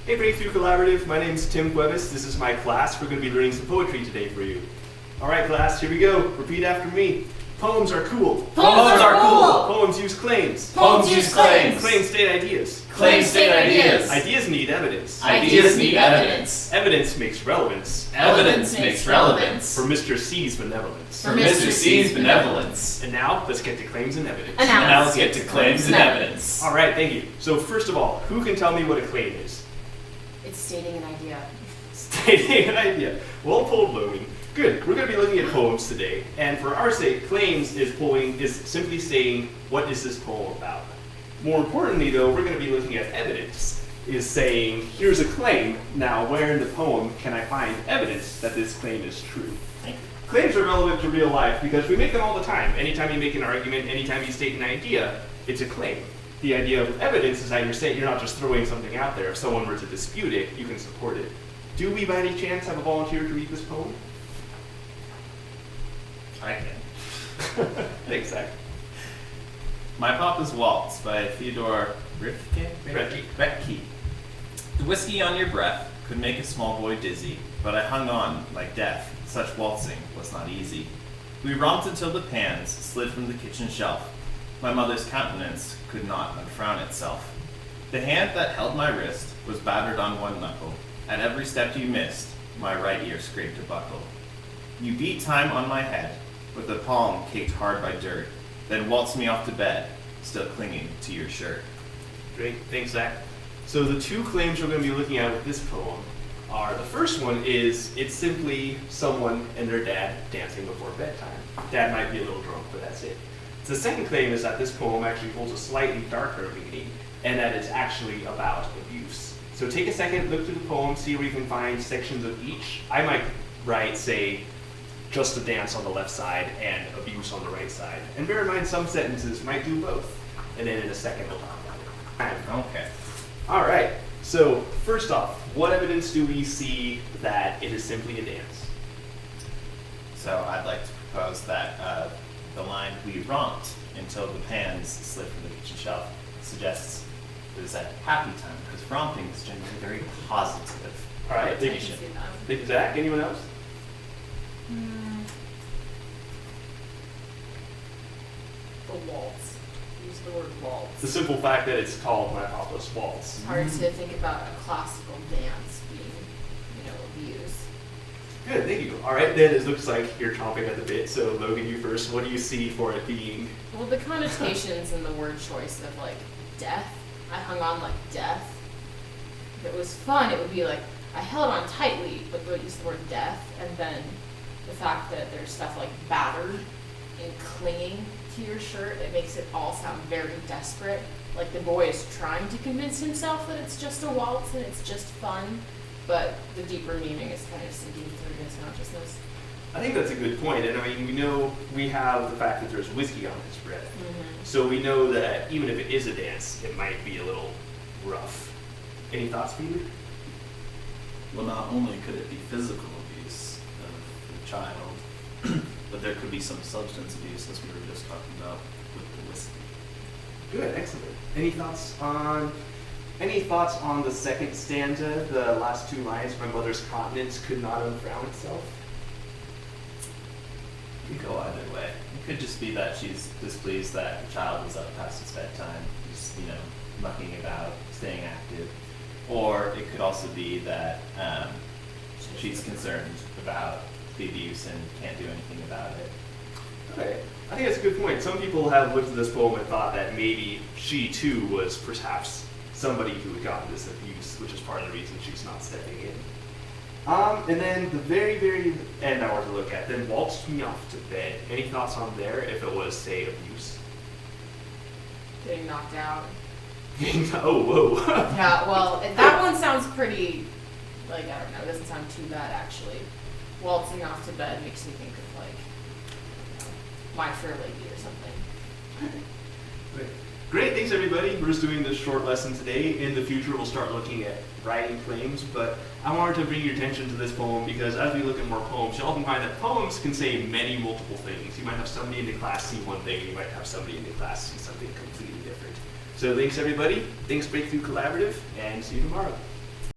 Hey Breakthrough Collaborative, my name is Tim Cuevas. This is my class. We're going to be learning some poetry today for you. Alright class, here we go. Repeat after me. Poems are cool. Poems are cool. Poems use claims. Poems use claims. Claims state ideas. Claims state ideas. Ideas need evidence. Ideas need evidence. Evidence makes relevance. Evidence makes relevance. For Mr. C's benevolence. For Mr. C's benevolence. And now, let's get to claims and evidence. And now let's get to claims and evidence. Alright, thank you. So first of all, who can tell me what a claim is? It's stating an idea. Stating an idea. Well told, Logan. Good. We're going to be looking at poems today, and for our sake, claims is simply saying, what is this poem about? More importantly, though, we're going to be looking at evidence, is saying, here's a claim, now where in the poem can I find evidence that this claim is true? Claims are relevant to real life because we make them all the time. Anytime you make an argument, anytime you state an idea, it's a claim. The idea of evidence is that you're not just throwing something out there. If someone were to dispute it, you can support it. Do we, by any chance, have a volunteer to read this poem? I can. Thanks, Zach. My Papa's Waltz by Theodore Roethke. The whiskey on your breath could make a small boy dizzy, but I hung on like death. Such waltzing was not easy. We romped until the pans slid from the kitchen shelf. My mother's countenance could not unfrown itself. The hand that held my wrist was battered on one knuckle. At every step you missed, my right ear scraped a buckle. You beat time on my head, with the palm caked hard by dirt, then waltzed me off to bed, still clinging to your shirt. Great, thanks, Zach. So the two claims we're going to be looking at with this poem are, the first one is, it's simply someone and their dad dancing before bedtime. Dad might be a little drunk, but that's it. The second claim is that this poem actually holds a slightly darker meaning, and that it's actually about abuse. So take a second, look through the poem, see where you can find sections of each. I might write, say, just a dance on the left side and abuse on the right side. And bear in mind, some sentences might do both. And then in a second, we'll talk about it. Okay. All right. So first off, what evidence do we see that it is simply a dance? So I'd like to propose that the line, we romped until the pans slid from the kitchen shelf, suggests it was a happy time, because romping is generally very positive. All right. Thank I you. can see that. Thank you, Zach. Anyone else? The waltz. Use the word waltz. The simple fact that it's called My Papa's Waltz. It's hard to think about a classical dance being, abused. Good, thank you. All right, then it looks like you're chomping at the bit. So Logan, you first. What do you see for it being? Well, the connotations and the word choice of death. I hung on like death. If it was fun, it would be like I held on tightly, but would use the word death, and then the fact that there's stuff like battered and clinging to your shirt, it makes it all sound very desperate. Like the boy is trying to convince himself that it's just a waltz and it's just fun, but the deeper meaning is kind of sinking through his consciousness. I think that's a good point. And I mean, we know we have the fact that there's whiskey on his breath. So we know that even if it is a dance, it might be a little rough. Any thoughts, Peter? Well, not only could it be physical abuse of the child, but there could be some substance abuse, as we were just talking about with the whiskey. Good, excellent. Any thoughts on the second stanza, the last two lines? My mother's countenance could not unfrown itself. It could go either way. It could just be that she's displeased that the child was up past its bedtime, just, mucking about, staying active. Or it could also be that she's concerned about the abuse and can't do anything about it. Okay, I think that's a good point. Some people have looked at this poem and thought that maybe she too was perhaps somebody who had gotten this abuse, which is part of the reason she's not stepping in. And then the very, very end I want to look at, then waltzed me off to bed. Any thoughts on there if it was, say, abuse? Getting knocked out. Oh, whoa. Yeah, well, that one sounds pretty, I don't know, it doesn't sound too bad actually. Waltzing off to bed makes me think of My Fair Lady or something. Great, thanks everybody. We're just doing this short lesson today. In the future, we'll start looking at writing claims, but I wanted to bring your attention to this poem because as we look at more poems, you'll often find that poems can say many multiple things. You might have somebody in the class see one thing, and you might have somebody in the class see something completely different. So thanks everybody, thanks Breakthrough Collaborative, and see you tomorrow.